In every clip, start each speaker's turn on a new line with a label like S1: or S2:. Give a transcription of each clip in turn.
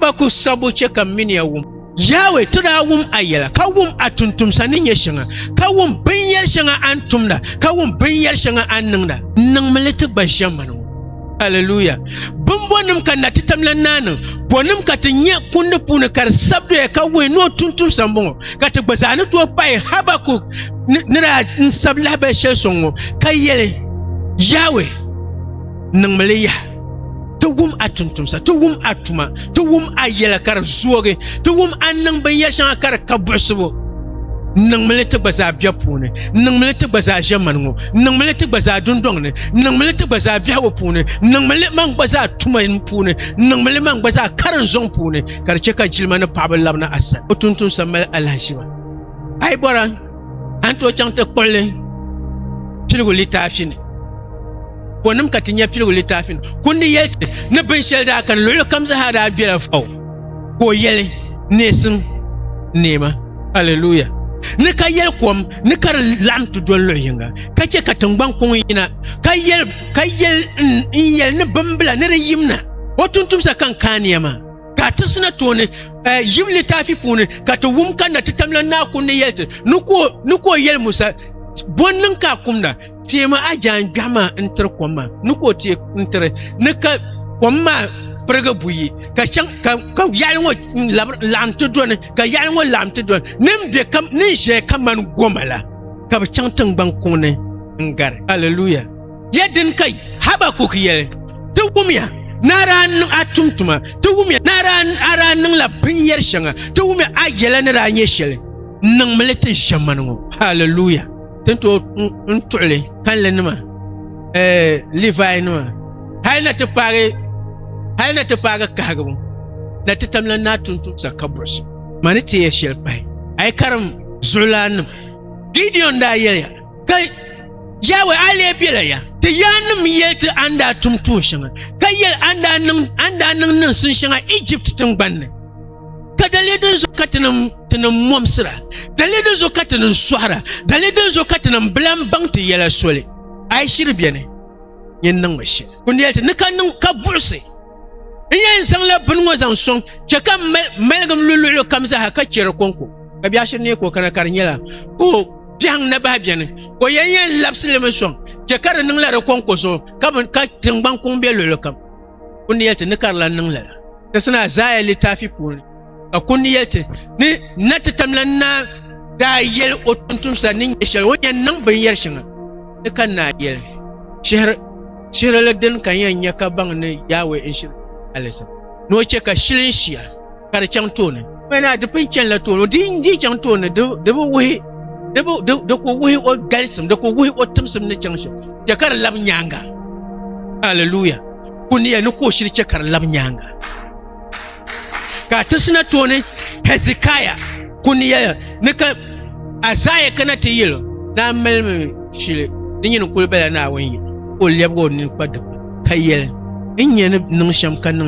S1: Habakkuk sabu che kam min ya wum Yahweh tura wum ayela ka wum atuntum sanin ya shanga ka wum binyar shanga antumda ka wum binyar shanga anningda nang malita bashamanu hallelujah bonum kan natitamla nanu bonum katinya kunde puna kar sabdo ya ka we no tuntum sambongo kata bazana to pai Habakkuk nira sabla ba shel songo kayele Yahweh nang maliya to wum atuntum sa to wum atuma to wum ayela kar zuoge to wum annang ban yashan kar kabusubo nang malita baza bia pune nang malita baza jamango nang malita baza dundongne nang malita baza bia wo pune nang malita mang baza tuma pune nang malita mang baza karan zong pune kar cheka jilmana pabal labna asal otuntun samal alhashima ay bora anto chante kolle pilgo litafine bonum katinya pilgo litafine kundi yelte ne ben shelda kan lolo kamza hada bia faw ko yele nesim nema hallelujah ne ka yel kom ne kar lam tu dollo yinga ka ce ka tangban kun yina ka yel ne bambla ne yimna otuntum sa kan kaniyama ka tusna to ne yimli tafi pune ka to wum kan da titamla na kun ne yelte nuko yel musa bonnin ka kumda tema ajan gama inter koma nuko te inter ne ka koma prega buyi ka chang ka yalngo lam to don ka yalngo lam to don nembe kam ni je kaman gomala ka chang tang bang kone ngar hallelujah yedin kai Habakkuk yele to gumya naran atumtuma to gumya naran aran la binyar shanga to gumya ayela ne ra nyeshele nang melete shamango hallelujah tento ntule kan lenma Levi no hayna te pare halna ta paga kagabu na titamla na tuntum sa kabros mani te yeshel pai ay karam zulan Gideon da yaya kai Yahweh ale bila ya te yanum yelta anda tumtu shanga kai yel anda nan sun shanga Egypt tun banne ka dalilin zo katanam momsira dalilin zo katanan suara dalilin zo katanan blam bangti yela sole ay shirbiya ne yin nan mashi kun yelta nika nan ka burse Iyan sang la bungo zang song chaka melgam lulu kamza haka chero konko kabiashe ne ko kana karnyela ko biang na ba biane ko yan lapsile me song chaka nang la konko so ka tingbang kong be lulu kam kunni yelte ne karla nang la tasna zaya litafi pun kunni yelte ni natatamlan na da yel otuntum sa nin yeshel wonya nang ban yershinga ne kan na yel shehra la den kan yan yaka bang ne Yahweh in shir alisa no che ka shilin shia kar chang tone wena de pinchen la tone di chang tone de bo we de ko we o galsam de ko we o tumsam ne chang shi de kar lab nyanga hallelujah kuniya no ko shiri che kar lab nyanga ka tusna tone Hezekiah kuniya ne ka Azaya kana te yelo na melme shile dinyin ko bela na wani ko lebo ni kwada kayel inye nang sham kan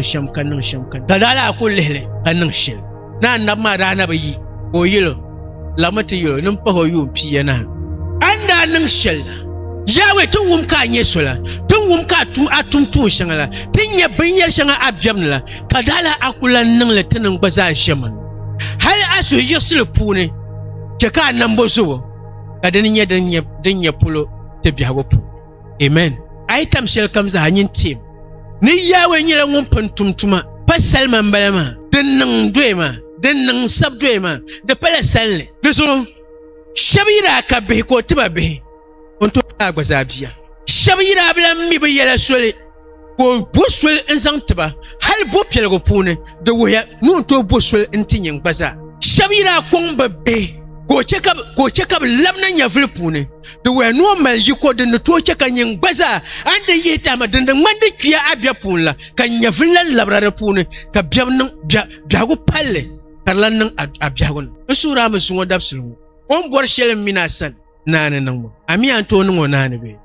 S1: kadala ko lele kan shil na ma rana bayi o yelo lamati yelo num pa ho yu piyana anda nang shil Yahweh tun wum ka nyesola tun wum ka atum tu shangala tinya binyar shanga abyamla kadala akula nang le tanan baza shaman hal asu yesul pune ke ka nan bozo kadaninya danya pulo te biago pu amen aitam shel kamza hanyin tim ni Yahweh nyela ngumpan tumtuma pasal mambalama denang doema denang sab doema de pala salle de so shabira ka be ko tiba be onto agbazabia shabira blam mi be yela sole ko bosol enzang tiba hal bo pelgo pune de woya no to bosol entinyen gbaza shabira komba be ko cheka labna nyavle pune de we no mal yiko de to cheka nyin gbaza ande yeta ma de mande kuya abia punla kan nyavle labrare pune ka biam biago palle karlan nan abiagon sura ma sungo dabsulu on bor shelen minasan nane nan ami anto ngo nane be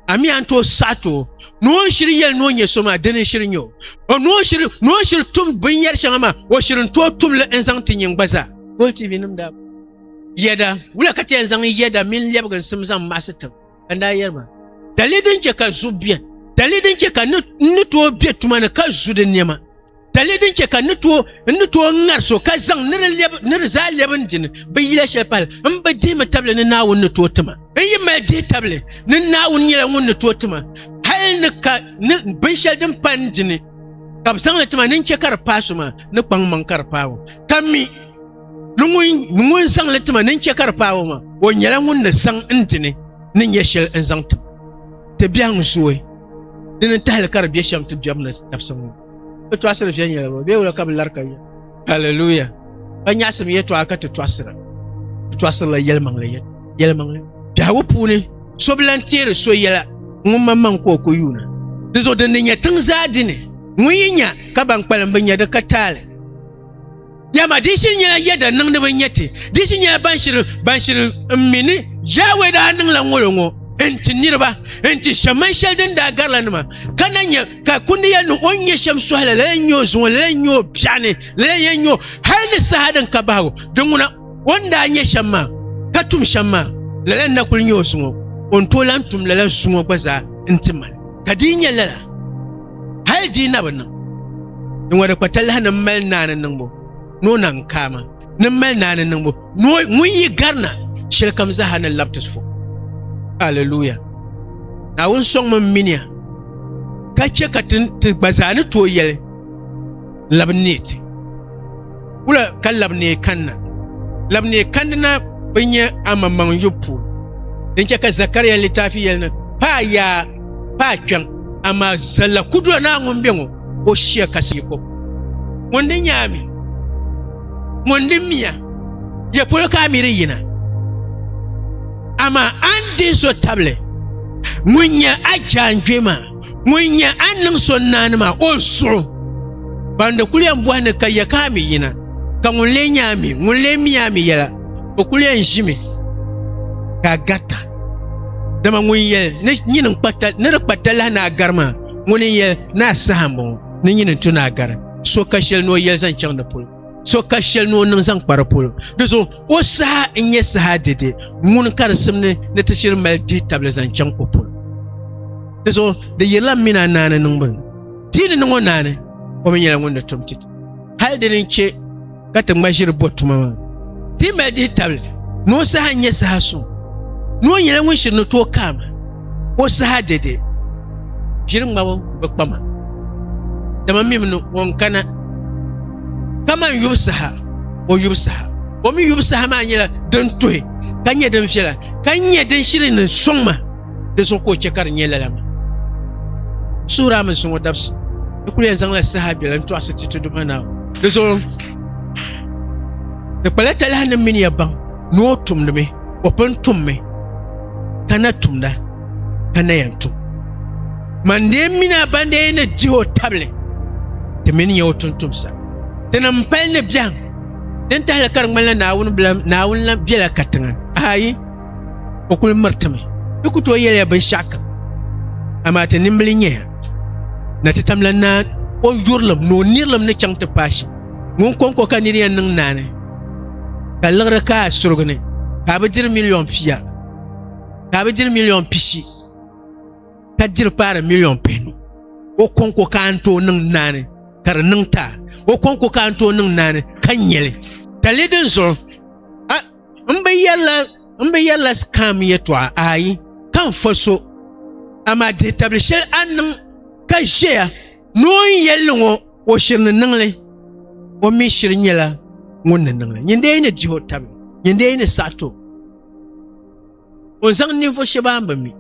S1: ami anto sato no shiri yel no nye soma de ne shiri nyo no shiri tum binyar shangama wo shirin to tum le enzang tinyin gbaza Gold TV nim da yeda wula kati enzang yeda min lebgan simzam masatam anda yerma dalidin ke ka zubiyan dalidin ke ka ni to biya tumana ka zude nema talidin che ka nuto ngarso ka zang nir za leben jin be yila shepal mba de matable ne nawun nuto tuma yi ma de table ne nawun yila ngun nuto tuma hal ne ka be shel din pan jin ka zang le tuma nin che kar pasuma ne pang man kar pawo kami nungun zang le tuma nin che kar pawo ma o yila ngun ne zang intine nin yeshel en zang tuma te biang suwe dinin tahal kar biya sham tu jam na tapsam to asira fiyan ya be wala kam larka ya hallelujah banya sam yeto aka to asira la yelmang le biya wo puni so blantiere so yela ngumma man ko yuna dizo de nya tun zadine muyinya ka ban kwalan banya da katale ya ma dishin ya yada nan da banyate dishin ya banshir mini yawe da nan lan wolongo enti nirba enti shaman sheldin da garlanma kananya ka kundiya no onye sham swala lenyo zo lenyo piane lenyo halni sahadan kabago dunguna wanda anye shamma katum shamma lelen na kulnyo sungo on tolan tum lelen sungo baza intiman kadinya lala hal dina banna dungwa patal hanan mal nanan nangbo no nan kama nan mal nanan nangbo no munyi garna shilkam zahanan laptus fo hallelujah na won song man minia ka che ka tin bazani to yele labniti ula kalabne kanna banya amman yupu din che ka zakariya litafi yelna pa kyan ama zalla kudu na ngombengo o shia kasiko wonde nyami wonde miya ya polo ka miri yina ama andi so table munya ajanjema munya annan sonnanima o so banda kuliyan buhane kayaka mi yina ka ngulle nyami ngulle miyami yala o kuliyan jimi ka gata dama ngunyel ne nyinin patal ne patala na garma ngunyel na sambo ne nyinin tuna gar so kashel no yel zan chang na pul so kashel no nan zan parapul dezo o sa nye sa dede mun kar simne ne tashir mal di table zan chang opul dezo de yela mina nana nungbun tini ngo nane o mi yela ngonda tumtit hal de nche kata mashir botuma ti mal di table no sa nye sa so no yela ngun shir no to kama o sa dede jirin mawo bakpama dama mimno won kana kama yubsaha o mi yubsaha ma nyela don toy kanye den fela kanye den shirin songma de so ko chekar nyela lama sura ma sungo dabs kule zangla sahabi lan to asiti to dumana de so de palata la na min yaban no tumme open tumme kana tumda kana yantu mande mina bande ne jiho table te min yaw tuntumsa tenam palne biang den tahla kar ngala nawun la biela katanga ayi okul martame bikuto yele ban shaka amata nimblinya na titamla na o yurlam no nirlam ne changta pashi ngon konko kaniriyan nang nane kalagra ka surgne ka badir million fiya ka badir million pishi ka dir para million penu o konko kanto nang nane kar nang ta o konko kanto nang nane kanyele talidin so mbe yalla scam yetwa ayi kan foso ama d'établir an ka jea no yello o shirna nangle o mi shirnyela ngunna nangle nyinde ne jiho tabe nyinde ne sato o zang ni fo sheba mbami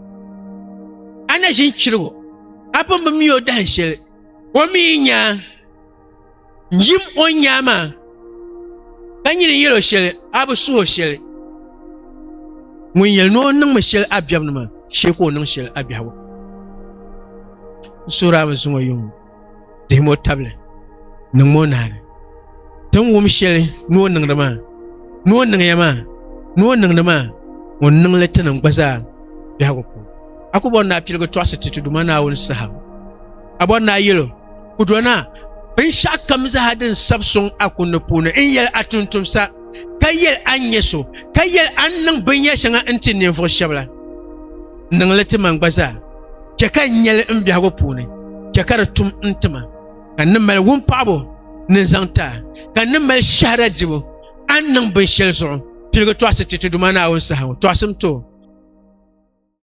S1: ana jin chirgo apa mbami o dan shele o mi nya yim o nyama kanyire yelo shele abu suo shele mun yel no nang ma shele abyam ma sheko nang shele abyawo sura ba sungo yung demo table nang mo nane tan wum shele no nang dama no nang yama no nang dama won nang letanan gbaza yawo ko akubon na pilgo twasiti tuduma na won sahab abon na yelo kudona bin shakam za hadin sabsun akunna puna in yel atuntum sa kayel anyeso kayel annang binya shanga antin ne fo shabla nang letiman gbaza ke kan yel in biya go pune ke kar tum intima kan mal wun pabo ni zaŋ ta ka ni mali shahada dibu an niŋ bin shɛli zuɣu piligi tɔɣisi ti ti duma Naawuni saha ŋɔ tɔɣisim to